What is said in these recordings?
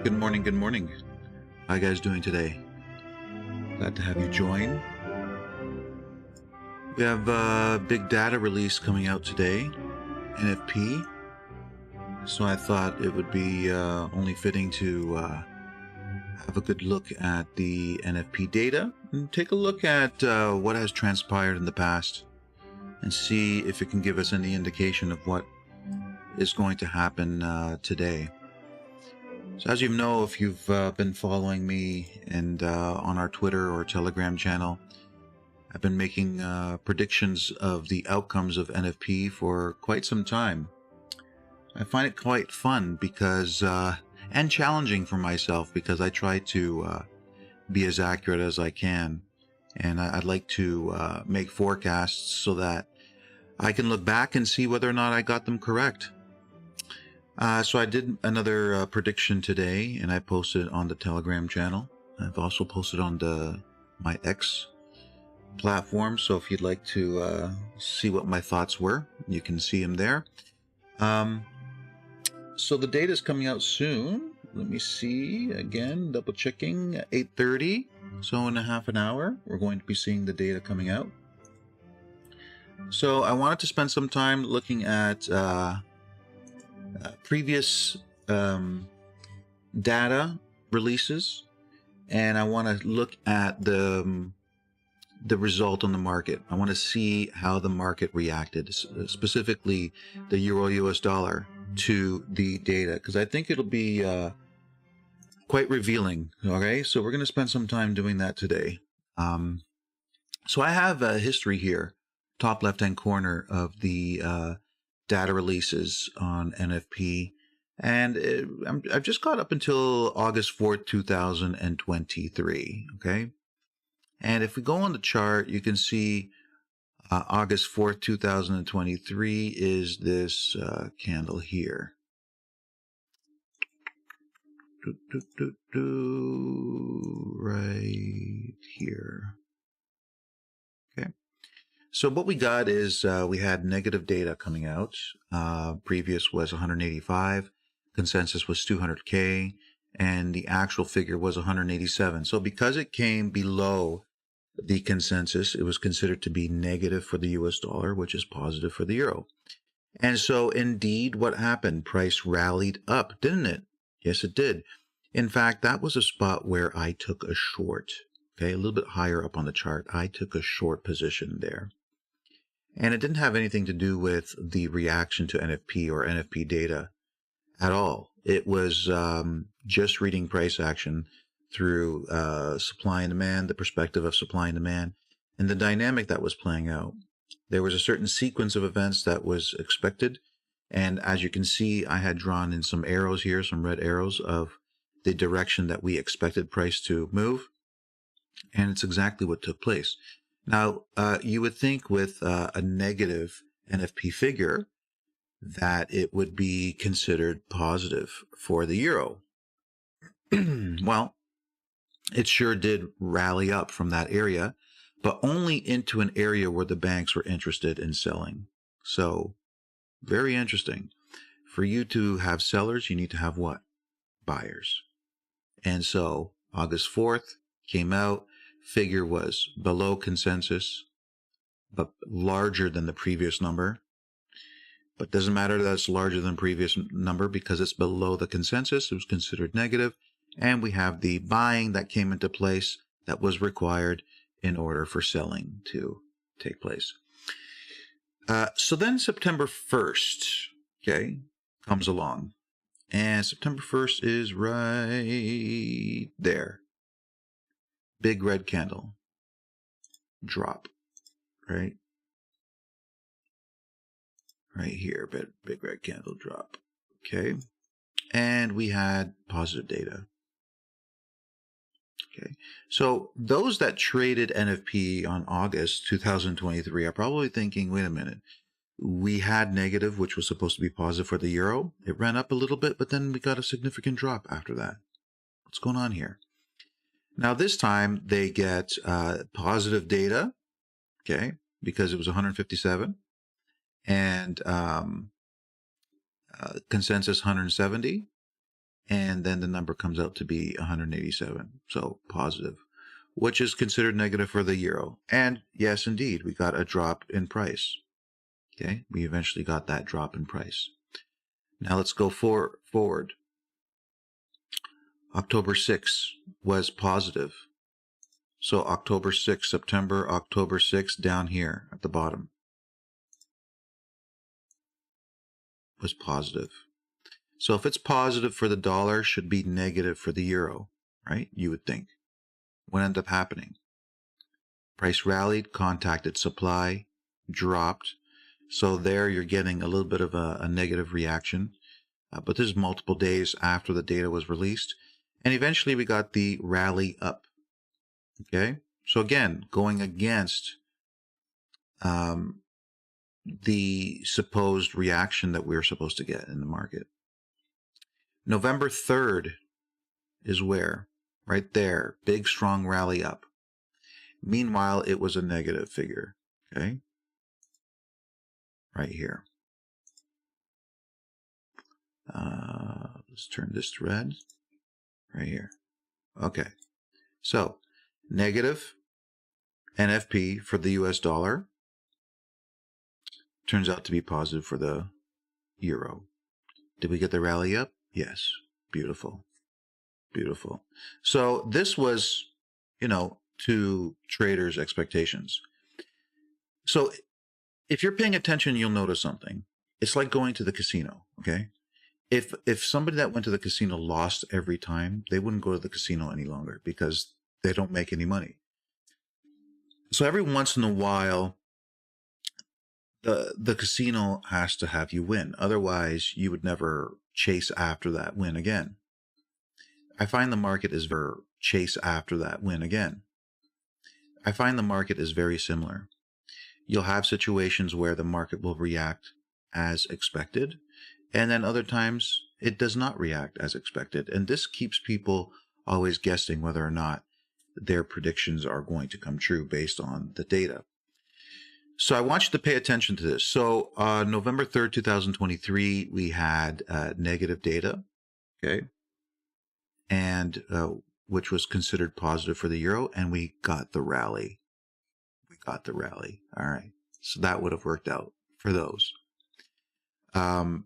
Good morning, good morning. How you guys doing today? Glad to have you join. We have a big data release coming out today, NFP. So I thought it would be only fitting to have a good look at the NFP data and take a look at what has transpired in the past and see if it can give us any indication of what is going to happen today. So as you know, if you've been following me and on our Twitter or Telegram channel, I've been making predictions of the outcomes of NFP for quite some time. I find it quite fun because, and challenging for myself, because I try to be as accurate as I can. And I'd like to make forecasts so that I can look back and see whether or not I got them correct. So I did another prediction today, and I posted it on the Telegram channel. I've also posted on my X platform, so if you'd like to see what my thoughts were, you can see them there. So the data is coming out soon. Let me see, again, double checking, 8:30, so in a half an hour, we're going to be seeing the data coming out. So I wanted to spend some time looking at previous data releases, and I want to look at the result on the market. I want to see how the market reacted, specifically the Euro US dollar, to the data, because I think it'll be quite revealing. Okay, so we're going to spend some time doing that today. So I have a history here, top left hand corner, of the data releases on NFP, and I've just got up until August 4th, 2023, okay? And if we go on the chart, you can see August 4th, 2023 is this candle here. Right here. Okay. So what we got is we had negative data coming out. Previous was 185, consensus was 200K, and the actual figure was 187. So because it came below the consensus, it was considered to be negative for the US dollar, which is positive for the euro. And so indeed, what happened? Price rallied up, didn't it? Yes, it did. In fact, that was a spot where I took a short. Okay, a little bit higher up on the chart, I took a short position there. And it didn't have anything to do with the reaction to NFP or NFP data at all. It was just reading price action through supply and demand, the perspective of supply and demand, and the dynamic that was playing out. There was a certain sequence of events that was expected. And as you can see, I had drawn in some arrows here, some red arrows of the direction that we expected price to move. And it's exactly what took place. Now, you would think with a negative NFP figure that it would be considered positive for the euro. Well, it sure did rally up from that area, but only into an area where the banks were interested in selling. So, very interesting. For you to have sellers, you need to have what? Buyers. And so, August 4th came out. Figure was below consensus, but larger than the previous number. But doesn't matter that it's larger than previous number because it's below the consensus. It was considered negative. And we have the buying that came into place that was required in order for selling to take place. So then September 1st, okay, comes along. And September 1st is right there. Big red candle, drop, right? Right here, big red candle drop, okay? And we had positive data. Okay, so those that traded NFP on August 2023 are probably thinking, wait a minute, we had negative, which was supposed to be positive for the euro. It ran up a little bit, but then we got a significant drop after that. What's going on here? Now, this time they get positive data, okay, because it was 157, and consensus 170, and then the number comes out to be 187, so positive, which is considered negative for the euro. And yes, indeed, we got a drop in price. Okay, we eventually got that drop in price. Now let's go forward. October 6 was positive. So October 6, September, October 6, down here at the bottom was positive. So if it's positive for the dollar, should be negative for the euro, right? You would think. What ended up happening? Price rallied, contacted supply, dropped. So there you're getting a little bit of a negative reaction. But this is multiple days after the data was released. And eventually we got the rally up. Okay? So again, going against the supposed reaction that we're supposed to get in the market. November 3rd is where? Right there. Big, strong rally up. Meanwhile, it was a negative figure. Okay? Right here. Let's turn this to red. Right here. Okay. So, negative NFP for the US dollar. Turns out to be positive for the euro. Did we get the rally up? Yes. Beautiful. Beautiful. So this was, to traders' expectations. So if you're paying attention, you'll notice something. It's like going to the casino, okay? If somebody that went to the casino lost every time, they wouldn't go to the casino any longer because they don't make any money. So every once in a while, the casino has to have you win. Otherwise, you would never chase after that win again. I find the market is very chase after that win again. I find the market is very similar. You'll have situations where the market will react as expected, and then other times it does not react as expected. And this keeps people always guessing whether or not their predictions are going to come true based on the data. So I want you to pay attention to this. So November 3rd, 2023, we had negative data, okay, and which was considered positive for the euro, and we got the rally. We got the rally. All right. So that would have worked out for those. But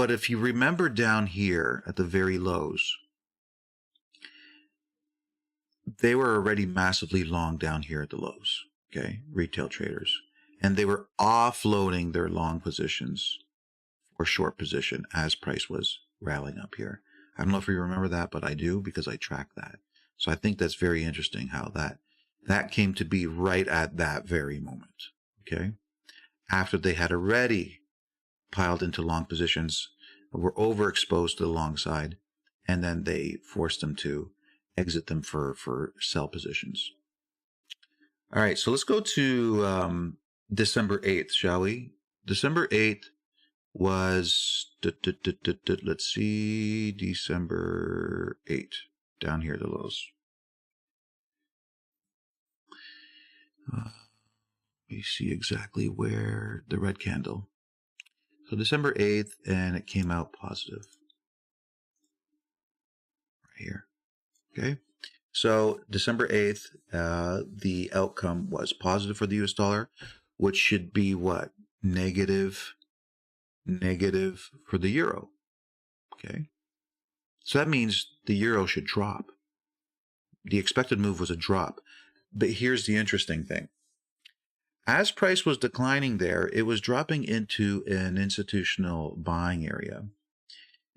if you remember down here at the very lows, they were already massively long down here at the lows, okay, retail traders. And they were offloading their long positions or short position as price was rallying up here. I don't know if you remember that, but I do because I track that. So I think that's very interesting how that came to be right at that very moment, okay? After they had already piled into long positions, were overexposed to the long side, and then they forced them to exit them for sell positions. All right, so let's go to December 8th, shall we? December 8th was, let's see, December 8th, down here, the lows. Let me see exactly where the red candle. So December 8th, and it came out positive. Right here. Okay. So December 8th, the outcome was positive for the US dollar, which should be what? Negative for the euro. Okay. So that means the euro should drop. The expected move was a drop. But here's the interesting thing. As price was declining there, it was dropping into an institutional buying area.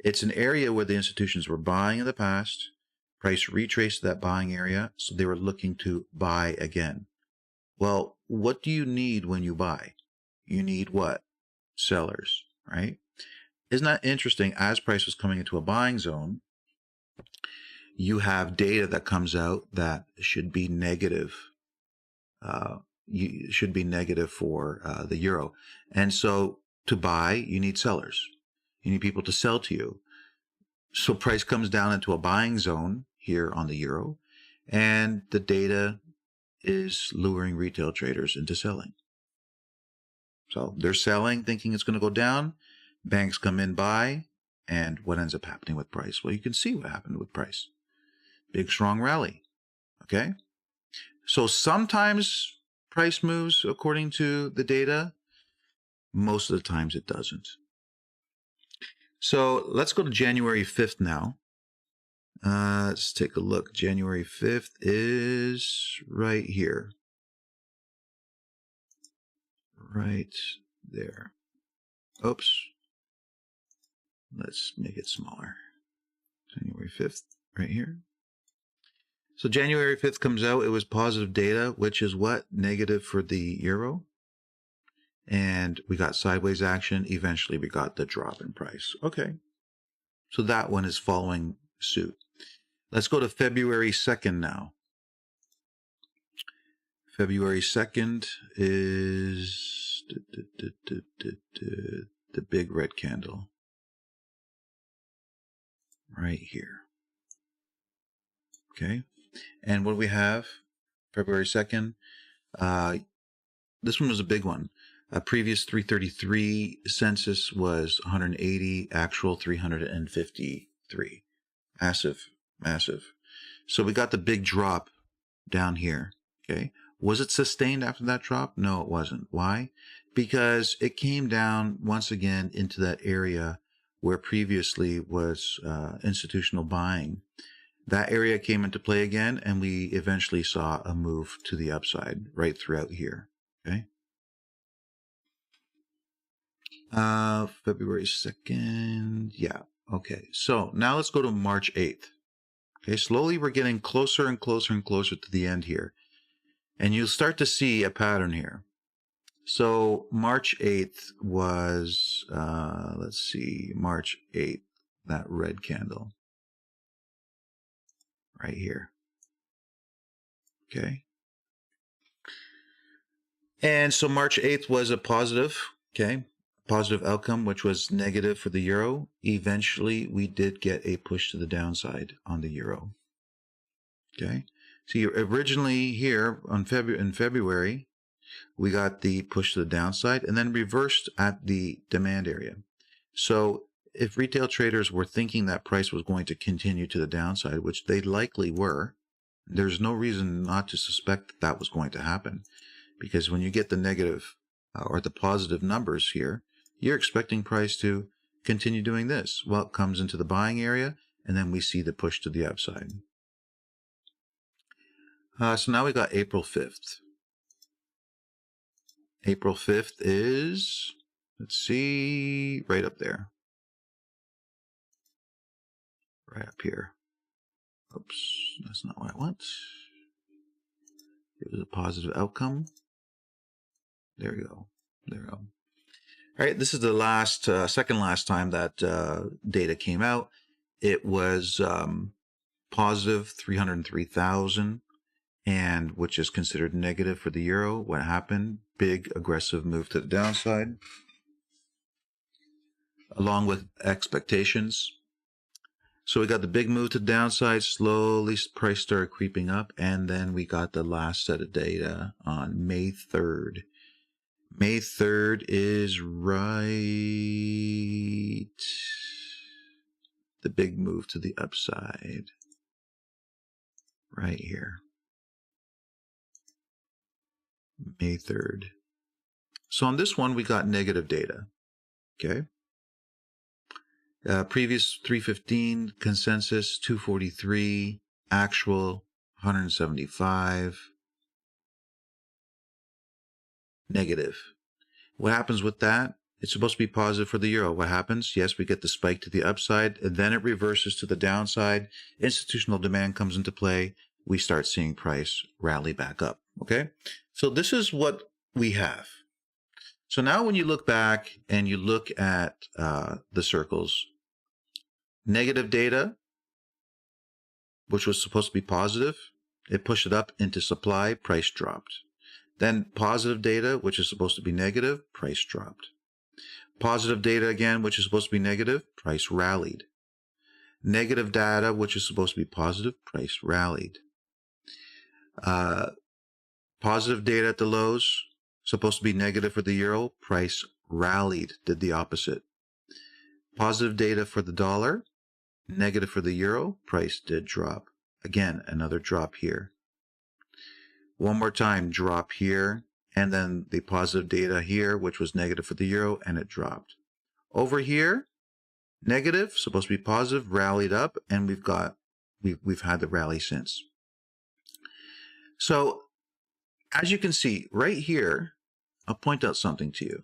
It's an area where the institutions were buying in the past. Price retraced that buying area, so they were looking to buy again. Well, what do you need when you buy? You need what? Sellers, right? Isn't that interesting? As price was coming into a buying zone, you have data that comes out that should be negative. Should be negative for the euro. And so to buy, you need sellers. You need people to sell to you. So price comes down into a buying zone here on the euro, and the data is luring retail traders into selling. So they're selling, thinking it's going to go down. Banks come in, buy, And what ends up happening with price? Well, you can see what happened with price. Big, strong rally. Okay? So sometimes price moves according to the data. Most of the times it doesn't. So let's go to January 5th now. Let's take a look. January 5th is right here. Right there. Oops. Let's make it smaller. January 5th, right here. So January 5th comes out. It was positive data, which is what? Negative for the euro. And we got sideways action. Eventually, we got the drop in price. Okay. So that one is following suit. Let's go to February 2nd now. February 2nd is the big red candle right here. Okay. And what do we have? February 2nd. This one was a big one. Previous 333 census was 180, actual 353. Massive, massive. So we got the big drop down here. Okay. Was it sustained after that drop? No, it wasn't. Why? Because it came down once again into that area where previously was institutional buying. That area came into play again, and we eventually saw a move to the upside right throughout here. Okay. February 2nd. Yeah. Okay. So now let's go to March 8th. Okay. Slowly we're getting closer and closer and closer to the end here. And you'll start to see a pattern here. So March 8th was, let's see, March 8th, that red candle right here. Okay. And so March 8th was a positive, okay, positive outcome, which was negative for the euro. Eventually, we did get a push to the downside on the euro. Okay. See, originally here in February, we got the push to the downside and then reversed at the demand area. So if retail traders were thinking that price was going to continue to the downside, which they likely were, there's no reason not to suspect that that was going to happen. Because when you get the negative or the positive numbers here, you're expecting price to continue doing this. Well, it comes into the buying area, and then we see the push to the upside. So now we got April 5th. April 5th is, let's see, right up there. Right up here. Oops, that's not what I want. It was a positive outcome. There we go. There we go. All right, this is the last, second last time that data came out. It was positive 303,000, and which is considered negative for the euro. What happened? Big aggressive move to the downside, along with expectations. So we got the big move to the downside. Slowly, price started creeping up, and then we got the last set of data on May 3rd. May 3rd is right. The big move to the upside. Right here. May 3rd. So on this one, we got negative data. Okay. Previous 315, consensus 243, actual 175. Negative. What happens with that? It's supposed to be positive for the euro. What happens? Yes, we get the spike to the upside, and then it reverses to the downside. Institutional demand comes into play. We start seeing price rally back up. Okay? So this is what we have. So now when you look back and you look at the circles, negative data, which was supposed to be positive, it pushed it up into supply, price dropped. Then positive data, which is supposed to be negative, price dropped. Positive data again, which is supposed to be negative, price rallied. Negative data, which is supposed to be positive, price rallied. Positive data at the lows, supposed to be negative for the euro, price rallied, did the opposite. Positive data for the dollar, negative for the euro, price did drop. Again, another drop here. One more time, drop here, and then the positive data here, which was negative for the euro, and it dropped. Over here, negative, supposed to be positive, rallied up, and we've had the rally since. So, as you can see, right here, I'll point out something to you.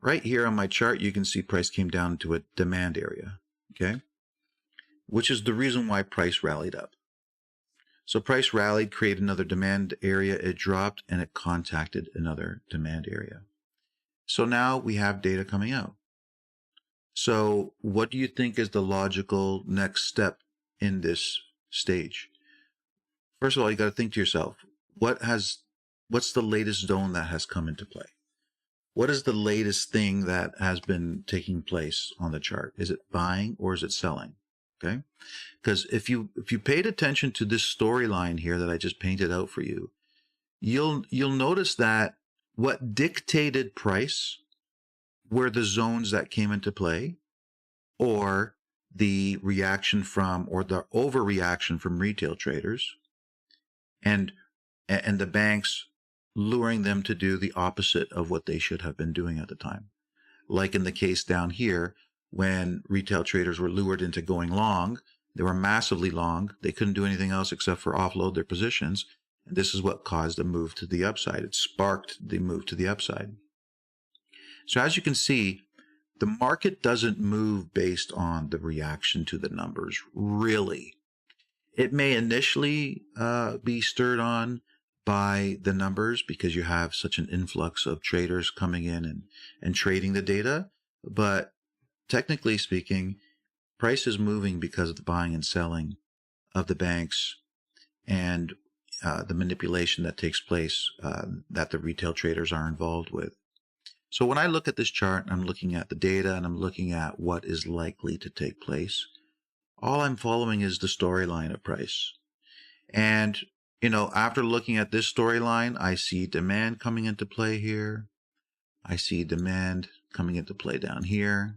Right here on my chart, you can see price came down to a demand area, okay? Which is the reason why price rallied up. So price rallied, created another demand area, it dropped, and it contacted another demand area. So now we have data coming out. So what do you think is the logical next step in this stage? First of all, you got to think to yourself, what's the latest zone that has come into play? What is the latest thing that has been taking place on the chart? Is it buying or is it selling? Okay, because if you paid attention to this storyline here that I just painted out for you, you'll notice that what dictated price were the zones that came into play, or the reaction from, or the overreaction from retail traders, and the banks luring them to do the opposite of what they should have been doing at the time. Like in the case down here, when retail traders were lured into going long, they were massively long. They couldn't do anything else except for offload their positions. And this is what caused the move to the upside. It sparked the move to the upside. So as you can see, the market doesn't move based on the reaction to the numbers, really. It may initially be stirred on by the numbers because you have such an influx of traders coming in and trading the data. But technically speaking, price is moving because of the buying and selling of the banks and the manipulation that takes place that the retail traders are involved with. So when I look at this chart, I'm looking at the data and I'm looking at what is likely to take place. All I'm following is the storyline of price. And you know, after looking at this storyline, I see demand coming into play here. I see demand coming into play down here.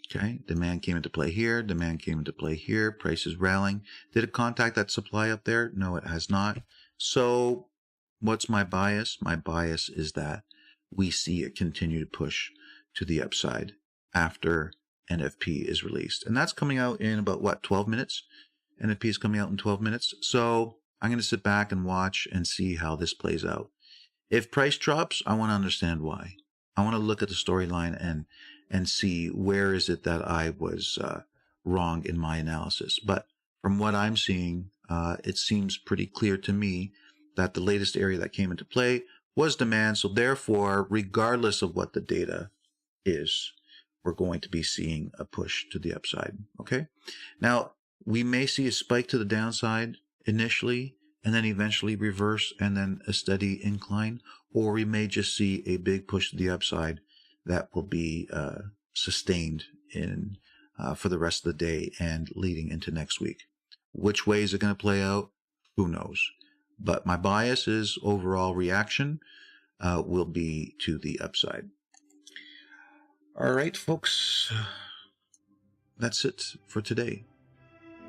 Okay, demand came into play here. Demand came into play here. Price is rallying. Did it contact that supply up there? No, it has not. So what's my bias? My bias is that we see it continue to push to the upside after NFP is released. And that's coming out in about, what, 12 minutes? NFP is coming out in 12 minutes. So I'm going to sit back and watch and see how this plays out. If price drops, I want to understand why. I want to look at the storyline and see where is it that I was wrong in my analysis. But from what I'm seeing, it seems pretty clear to me that the latest area that came into play was demand. So therefore, regardless of what the data is, we're going to be seeing a push to the upside. Okay. Now, we may see a spike to the downside initially, and then eventually reverse, and then a steady incline, or we may just see a big push to the upside that will be sustained in for the rest of the day and leading into next week. Which way is it going to play out? Who knows? But my bias is overall reaction will be to the upside. All right, folks, that's it for today.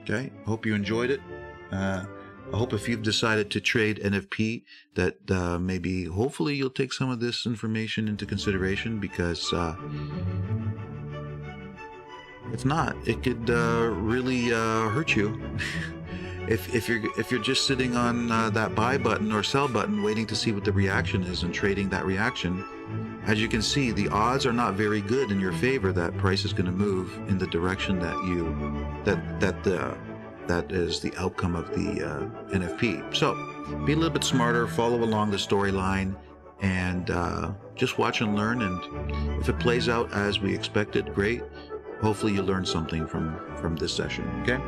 Okay, hope you enjoyed it. I hope if you've decided to trade NFP that maybe, hopefully, you'll take some of this information into consideration, because if not, it could really hurt you. If you're just sitting on that buy button or sell button, waiting to see what the reaction is and trading that reaction, as you can see, the odds are not very good in your favor that price is going to move in the direction that is the outcome of the NFP. So be a little bit smarter, follow along the storyline, and just watch and learn. And if it plays out as we expected, great. Hopefully you learned something from this session. Okay,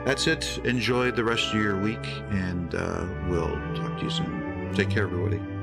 that's it. Enjoy the rest of your week, and we'll talk to you soon. Take care, everybody.